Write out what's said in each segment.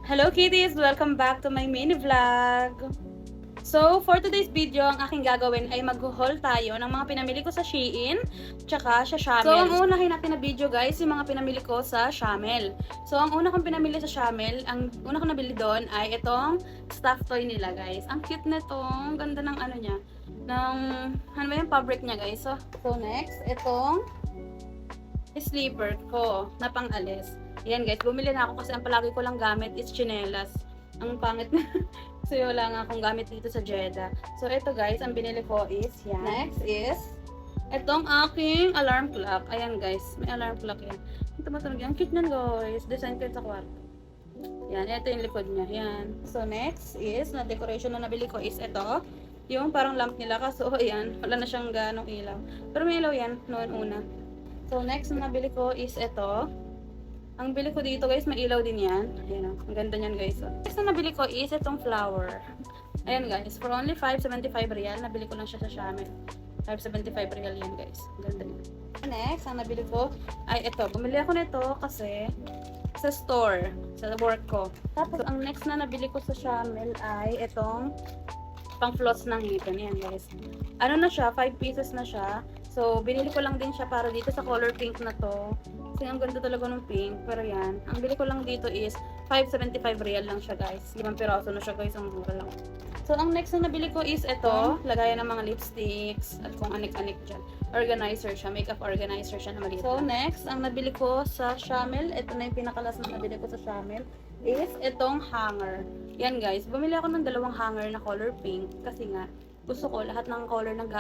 Hello kitties! Welcome back to my mini vlog! So, for today's video, ang aking gagawin ay mag-haul tayo ng mga pinamili ko sa Shein, tsaka sa Shamel. So, ang unahin natin na video guys, yung mga pinamili ko sa Shamel. So, ang una kong pinamili sa Shamel, ang una kong nabili doon ay itong stuffed toy nila guys. Ang cute nito, ang ganda ng ano niya, ng, ano ba yung fabric niya guys. So next, itong sleeper ko na pang-alis. Yan guys, bumili na ako kasi ang palagi ko lang gamit is chinelas. Ang pangit na. So wala nga akong gamit dito sa Jeddah. So ito guys, ang binili ko is yan. Next is itong aking alarm clock. Ayan guys, may alarm clock yan. Ito matunog yan. Cute nan guys. Design ko yun sa kwarto. Yan, ito yung likod niya. Yan. So next is, na decoration na nabili ko is ito. Yung parang lamp nila. Kaso ayan, wala na siyang ganong ilaw. Pero may ilaw yan noon una. So next na nabili ko is ito. Ang bili ko dito guys, may ilaw din yan. Ayan o, ang ganda niyan guys. So, next na nabili ko is itong flower. Ayan guys, for only 575 real. Nabili ko lang siya sa Shamel. 575 real yan guys. Ang ganda niya. Next, ang nabili ko ay ito. Bumili ako nito kasi sa store, sa work ko. Tapos, ang next na nabili ko sa Shamel ay itong pang floss ng ngipin. Ayan guys. Ano na siya, 5 pieces na siya. So, binili ko lang din siya para dito sa color pink na to. Kasi ang ganda talaga ng pink. Pero yan, ang bili ko lang dito is 575 real lang siya guys. 5 piraso na siya guys, ang mura lang. So, ang next na nabili ko is ito. Lagayan ng mga lipsticks at kung anik-anik dyan. Organizer siya, makeup organizer siya na maliit. So, next, ang nabili ko sa Shamel. Ito na yung pinakalas na nabili ko sa Shamel. Is itong hanger. Yan guys, bumili ako ng dalawang hanger na color pink. Kasi nga, gusto ko lahat ng color ng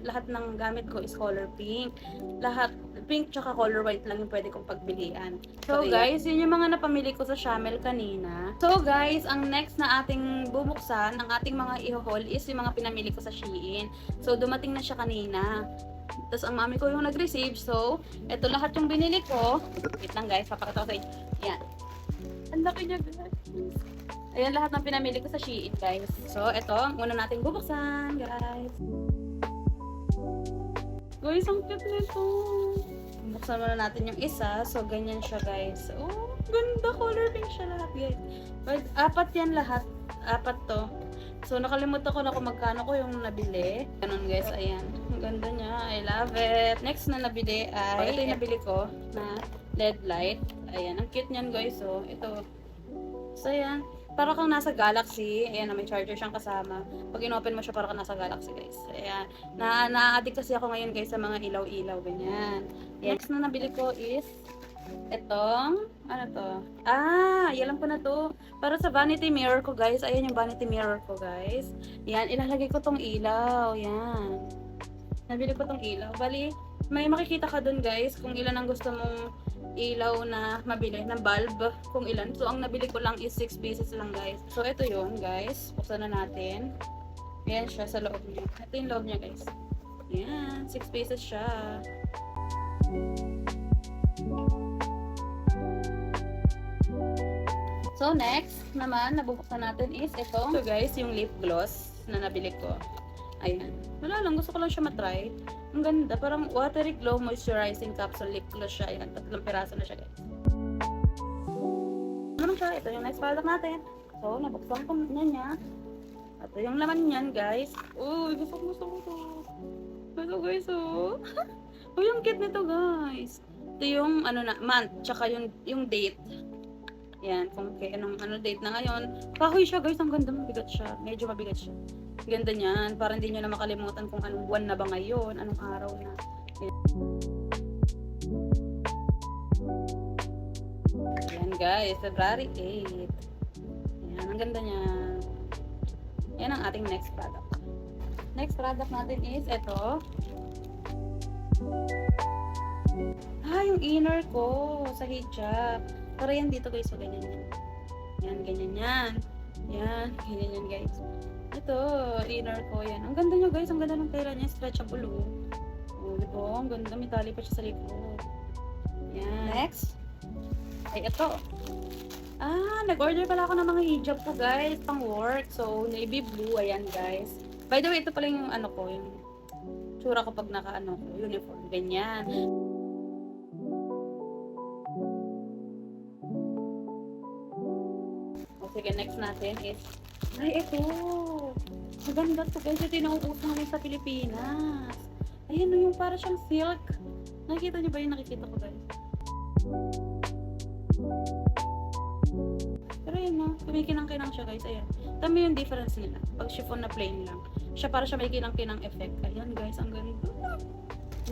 lahat ng gamit ko is color pink. Lahat pink tsaka color white lang yung pwede kong pagpilian. So guys, yun yung mga napamili ko sa Shamel kanina. So guys, ang next na ating bubuksan, ang ating mga i-haul is yung mga pinamili ko sa Shein. So dumating na siya kanina. Tapos ang mami ko yung nag-receive. So, eto lahat yung binili ko. Wait lang guys, papakita ko sa inyo. Yan. Ang laki niya guys. Ayan lahat ng pinamili ko sa Shein guys. So, ito ang una nating bubuksan guys. Guys, ang cute nito. Buksan muna natin yung isa. So, ganyan siya guys. Oh, ganda. Color pink siya lahat guys. But, apat yan lahat. Apat to. So, nakalimutan ko na kung magkano ko yung nabili. Ganun guys, ayan. Ang ganda niya. I love it. Next na nabili ay, ito yung nabili ko na LED light. Ayan, ang cute niyan guys. So, ito. So, ayan. Para kang nasa Galaxy. Ayan, may charger siyang kasama. Pag in-open mo siya, para kang nasa Galaxy, guys. Ayan. Na-addict kasi ako ngayon, guys, sa mga ilaw-ilaw. Ganyan. Next na nabili ko is etong, ano to? Alam ko na to. Para sa vanity mirror ko, guys. Ayan yung vanity mirror ko, guys. Ayan, ilalagay ko tong ilaw. Ayan. Nabili ko tong ilaw. Bali, may makikita ka dun, guys, kung ilan ang gusto mong ilaw na mabili ng bulb kung ilan. So, ang nabili ko lang is 6 pieces lang guys. So, ito yun guys. Buksan na natin. Ayan siya sa loob niya. Ito yung loob niya guys. Ayan. 6 pieces siya. So, next naman, nabubuksan natin is ito. So, guys, yung lip gloss na nabili ko. Ayan. Wala lang. Gusto ko lang siya matry. Ang ganda. Parang watery glow moisturizing capsule lip gloss siya. Ayan. 3 piraso na siya, guys. Ano siya? Ito yung next product natin. So, nabuksan ko na niya. Ito yung laman niyan, guys. Uy, gusto ko to. Ito, guys, oh. Uy, ang cute nito, guys. Ito yung, month. Tsaka yung date. Yan, kung anong date na ngayon. Kahoy siya, guys. Ang ganda. Mabigat siya. Medyo mabigat siya. Ganda niyan. Para hindi nyo na makalimutan kung anong buwan na ba ngayon. Anong araw na. Yan guys. February 8. Yan. Ang ganda niya. Yan ang ating next product. Next product natin is ito. Yung inner ko sa hijab. Para yan dito guys. So, ganyan yan. Yan, ganyan yan. Yan, ganyan yan guys. Ito, inner ko yan. Ang ganda niya guys, ang ganda ng tela niya, stretchable oh. Oh, diba? Ang ganda, may tali pa siya sa likod. Yan. Next, ay ito. Nag-order pala ako ng mga hijab ko guys, pang work. So, navy blue, ayan guys. By the way, ito pala yung yung tsura ko pag naka uniform. Ganyan. Sige, next natin is, ay, ito. Maganda to guys. Ito yung nauuso namin sa Pilipinas. Ayan, no, yung para siyang silk. Nakikita niyo ba yung nakikita ko guys? Pero yun no, kumikinang-kinang siya guys. Ayan. Tama yung difference nila. Pag chiffon na plain lang. Siya para siya may kinang-kinang effect. Ayan guys, ang ganda.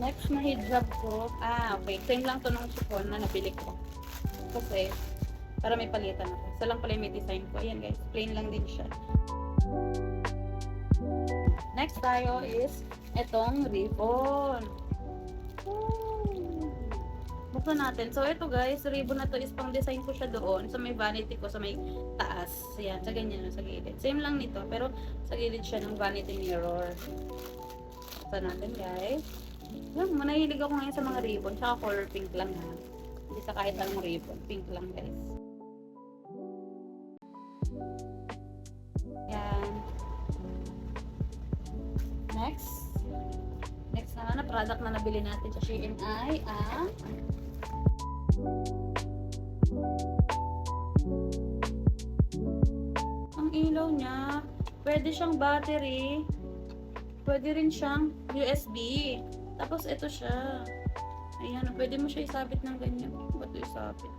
Next na hijab ko. Okay. Same lang to nung chiffon na nabili ko. Kasi, para may palitan ako. Isa lang pala yung may design ko. Ayan guys, plain lang din siya. Next tayo is etong ribbon. Buksan natin. So, ito guys, ribbon na to is pang design ko siya doon. So, may vanity ko sa may taas. Ayan, sa ganyan, sa gilid. Same lang nito, pero sa gilid siya ng vanity mirror. Buksan natin guys. Yan, manahilig ako ngayon sa mga ribbon. Tsaka color pink lang ha. Hindi sa kahit anong ribbon. Pink lang guys. Yan. Next na product na nabili natin sa Shein ay ang ilaw niya. Pwede siyang battery. Pwede rin siyang USB. Tapos ito siya. Ayan, pwede mo siya isabit ng ganyan. Ba't ito isabit?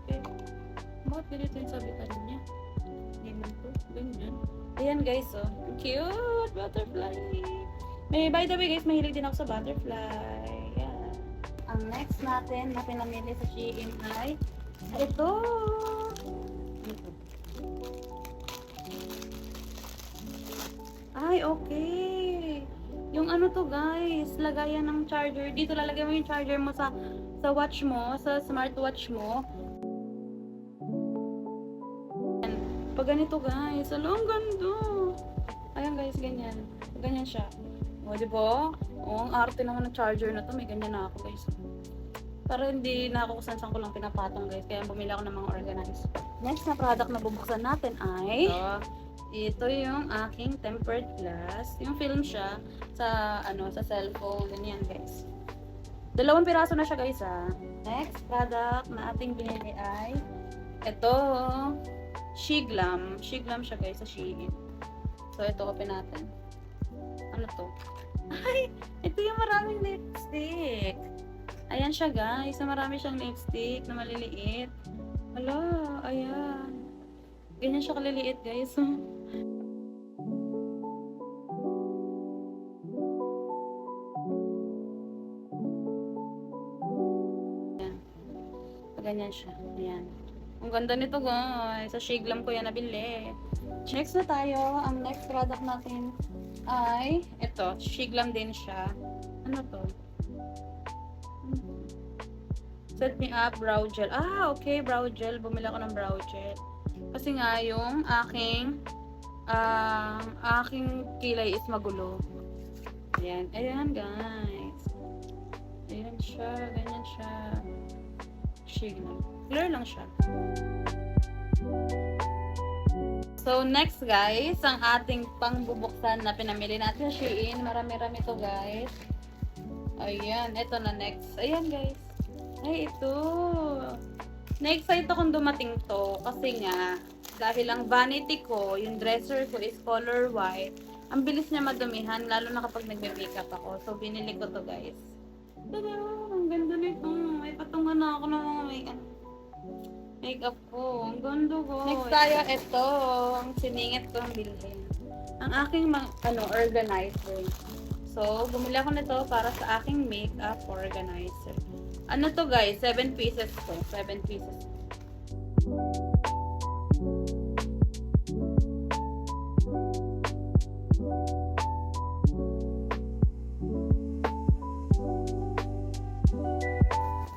Bakit ganito yung sabitan niya? Ganyan to. Ganyan. Ayan guys, oh. Cute! Butterfly! By the way guys, mahilig din ako sa butterfly. Ayan. Ang next natin na pinamili sa Shein ay ito! Ay, okay! Yung ano to guys, lagayan ng charger. Dito lalagay mo yung charger mo sa watch mo, sa smartwatch mo. Pag ganito guys, ang ganda. Ayan guys, ganyan. Ganyan siya. O, diba? O, ang arte naman ng charger na to. May ganyan na ako guys. Para hindi na ako kusansan ko lang pinapatong guys. Kaya bumili ako ng mga organized. Next na product na bubuksan natin ay ito yung aking tempered glass. Yung film siya sa sa cellphone. Ganyan guys. 2 piraso na siya guys ha. Next product na ating binili ay ito. Shiglam. Shiglam siya guys sa Shein. So ito, open natin. Ano to? Ay! Ito yung maraming lipstick. Ayan siya guys. Marami siyang lipstick na maliliit. Hala, ayan. Ganyan siya kaliliit guys. Ayan. Ganyan siya. Ayan. Ang ganda nito guys. Sa Shiglam ko yan nabili. Next na tayo. Ang next product natin ay ito. Shiglam din siya. Ano to? Set me up brow gel. Okay. Brow gel. Bumili ako ng brow gel. Kasi nga yung aking kilay is magulo. Ayan. Ayan guys. Ayan siya. Ganyan siya. Shiglam. Clear lang siya. So, next guys, ang ating pangbubuksan na pinamili natin sa Shein. Marami-rami to guys. Ayan, ito na next. Ayan guys. Ay, ito. Na-excite akong dumating to. Kasi nga, dahil ang vanity ko, yung dresser ko is color white. Ang bilis niya madumihan, lalo na kapag nagbe-makeup ako. So, binili ko to guys. Tada! Ang ganda nito. May patungan na ako ng mga makeup ko. Ang ganda ko. Next tayo, ito. Ang siningit ko ang bilhin. Ang aking organizer. So, bumili ako nito para sa aking makeup organizer. Ano to guys? 7 pieces to. 7 pieces.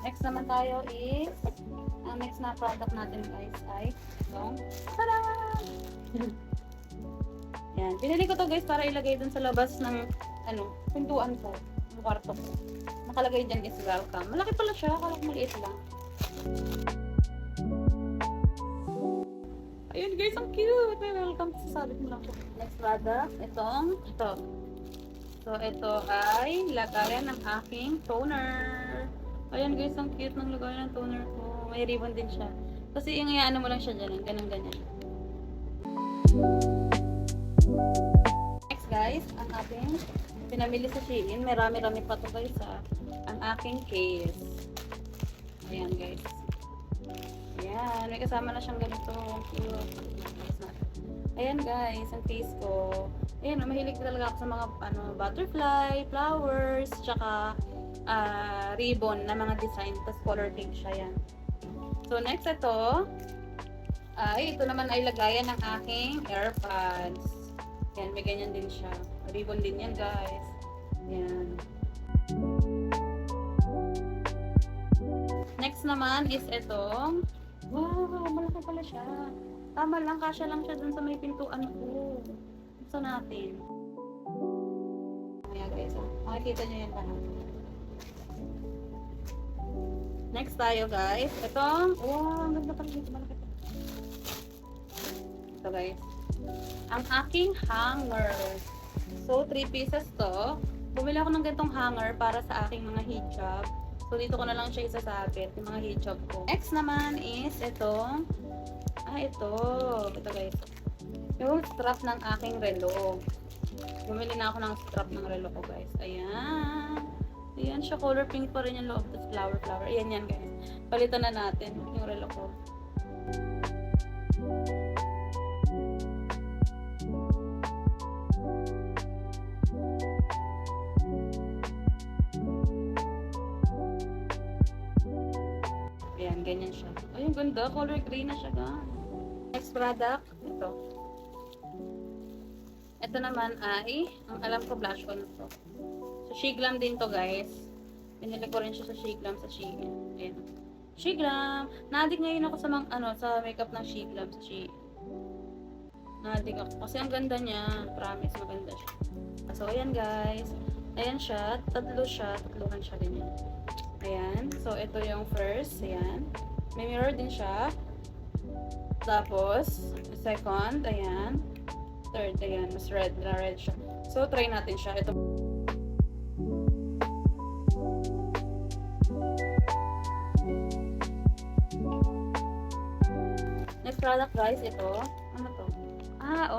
Next naman tayo is ang next na product natin guys ay itong tada! Yan. Binili ko to guys para ilagay dun sa labas ng pintuan ko. Yung kwarto ko. Nakalagay dyan is welcome. Malaki pala siya. Akala ko maliit lang. Ayun guys, ang cute. May welcome. Sasabit mo lang po. Next product. Ito. So, ito ay lagayan ng aking toner. Ayan guys, ang cute ng lagayan ng toner ko. May ribbon din siya. Kasi yung iyaano mo lang siya dyan. Ganun-ganyan. aking pinamili sa Shein. May rami-rami pa to guys ha. Ang aking case. Ayan guys. Ayan. May kasama na siyang ganito. Cute. Ayan guys. Ang case ko. Ayan. Mahilig talaga ako sa mga butterfly, flowers, tsaka ribbon na mga design. Tapos color pink siya. Yan. So next ito. Ito naman ay lagayan ng aking AirPods. Yan, may ganyan din siya. Ribbon din yan, guys. Yan. Next naman is itong, wow, malaki pala siya. Tama lang, kasya lang siya dun sa may pintuan ko. Gusto natin. Ayan, guys. Makikita nyo yan lahat. Next tayo, guys. Itong, wow, ang ganda pala dito. Malaki. Ito guys, ang aking hanger. So 3 pieces to. Bumili ako ng ganitong hanger para sa aking mga hijab. So dito ko na lang siya isasabit, yung mga hijab ko. Next naman is itong ito guys, yung strap ng aking relo. Bumili na ako ng strap ng relo ko guys. Ayan, ayan siya, color pink pa rin yung loob. Tapos flower. Ayan yan guys, palitan na natin yung relo ko. Ayan, ganyan siya. Ay, ang ganda. Color green na siya, guys. Next product, ito. Ito naman ay, ang alam ko, blush on to. So, Shiglam din to, guys. Pinili ko rin siya sa Shiglam sa Shein. Ayan. Shiglam! Nadig ngayon ako sa sa makeup ng Shiglam sa Shein. Nadig ako. Kasi ang ganda niya. Promise, maganda siya. So, ayan, guys. Ayan siya. Tatluhan siya din yan. Ayan. So, ito yung first. Ayan. May mirror din siya. Tapos, second. Ayan. Third. Ayan. Mas red siya. So, try natin siya. Ito. Next product, guys. Ito. Ano to?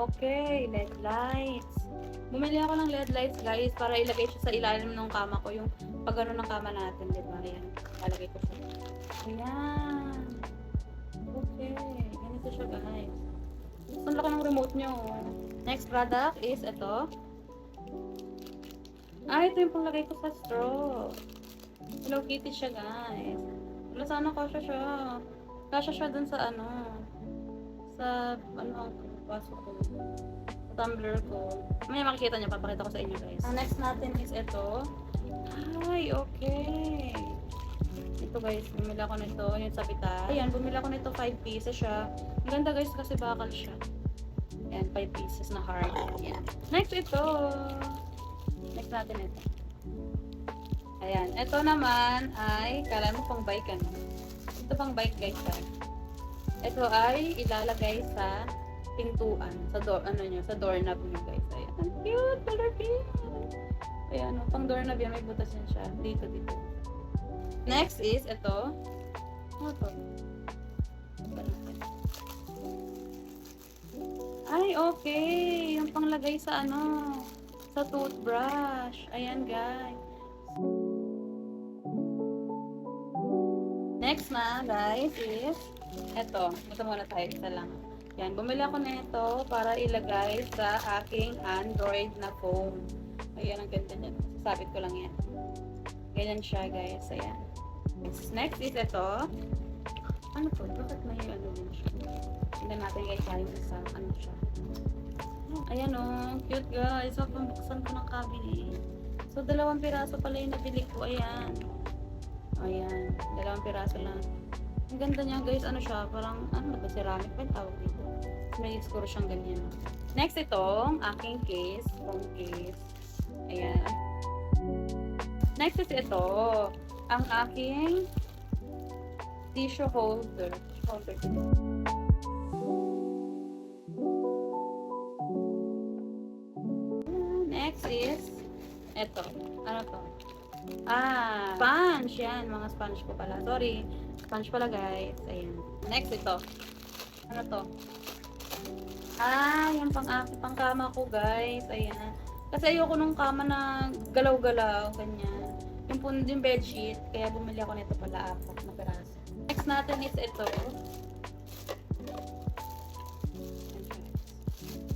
Okay. LED lights. Bumili ako ng LED lights, guys, para ilagay siya sa ilalim ng kama ko. Yung pag ano ng kama natin, di ba? Ayan. Lalagay ko siya. Ayan. Okay. Ganito siya, guys. Ang laki ng remote nyo. Next product is ito. Ito yung panglagay ko sa straw. Hello Kitty siya, guys. Wala sana kasya siya. Kasya siya dun sa sa paso ko. Tumbler ko. May makikita niyo, papakita ko sa inyo guys. Ang next natin is ito. Okay. Ito guys, bumili ako nito, yung sabitan. Ayan, bumili ako nito 5 pieces siya. Ang ganda guys kasi bakal siya. Ayan, 5 pieces na hard. Ayan. Next ito. Next natin ito. Ayan, ito naman ay, kala mo pang bike ano. Ito pang bike guys. Ito ay ilalagay sa pintuan, sa door, sa doorknob niyo guys. Ayan, ang cute, color pink. Ayan, pang doorknob yan, may butas yan siya. Dito. Next is, ito. Ano to? Okay. Yung panglagay sa sa toothbrush. Ayan, guys. Next na, guys, is ito. Ito muna tayo, isa lang. Yan, bumili ako nito para ilagay sa aking Android na phone. Ayan, ang ganda niya. Sasabit ko lang yan. Ganyan siya, guys. Ayan. Next is ito. Ano to? Bakit may din siya? Tingnan natin guys, sa siya. Ayan cute guys. So, pambuksan ko ng cabinet. So, 2 piraso pala yung nabili ko. Ayan. Ayan. 2 piraso lang. Ang ganda niya guys. Siya? Parang, ceramic pa yung tawag dito. May score siyang ganyan. Next itong aking case. Phone case. Ayan. Next is ito. Ang aking tissue holder. Next is ito. Ano to? Sponge. Yan. Mga sponge ko pala. Sorry. Sponge pala guys. Ayan. Next ito. Ano to? Yung pang kama ko guys. Ayan. Kasi ayoko nung kama na galaw-galaw, ganyan. Yung bedsheet, kaya bumili ako nito pala, 4 na piraso. Next natin is ito.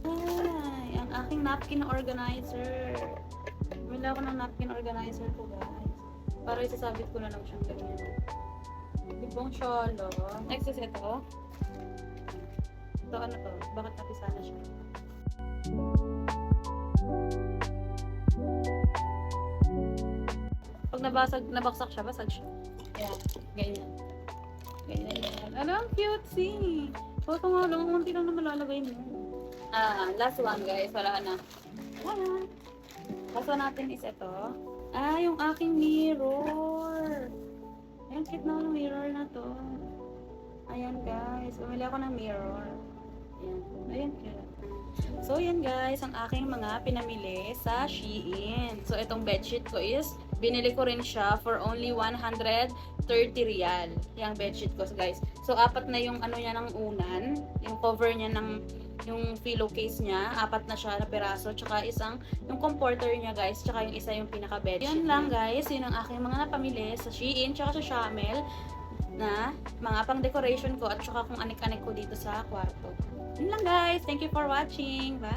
Ay, ang aking napkin organizer. Bumili ako ng napkin organizer ko, guys. Para isasabit ko na lang siyang ganyan. Ibang sholo. Next is ito. Ito ano to? Bakit napisa na siya? Pag nabaksak siya, basag siya. Ayan, ganyan. Ganyan yan. Ano, ang cutesy. Ito nga lang, unti lang na malalagay mo. Last one guys, wala na. Wala. Last one natin is ito. Yung aking mirror. Ayan, cute na ang mirror na to. Ayan guys, bumili ako ng mirror. Ayan, ayan cute. So yan guys, ang aking mga pinamili sa Shein. So itong bedsheet ko is, binili ko rin siya for only 130 real. Yung bedsheet ko guys. So apat na yung ano niya ng unan, yung cover niya ng yung pillowcase niya, apat na siya na piraso, tsaka isang yung comforter niya guys, tsaka yung isa yung pinaka bedsheet. Yan lang guys, yun ang aking mga napamili sa Shein, tsaka sa Shamel na mga pang decoration ko at tsaka kung anik-anik ko dito sa kwarto. Yun lang guys. Thank you for watching. Bye!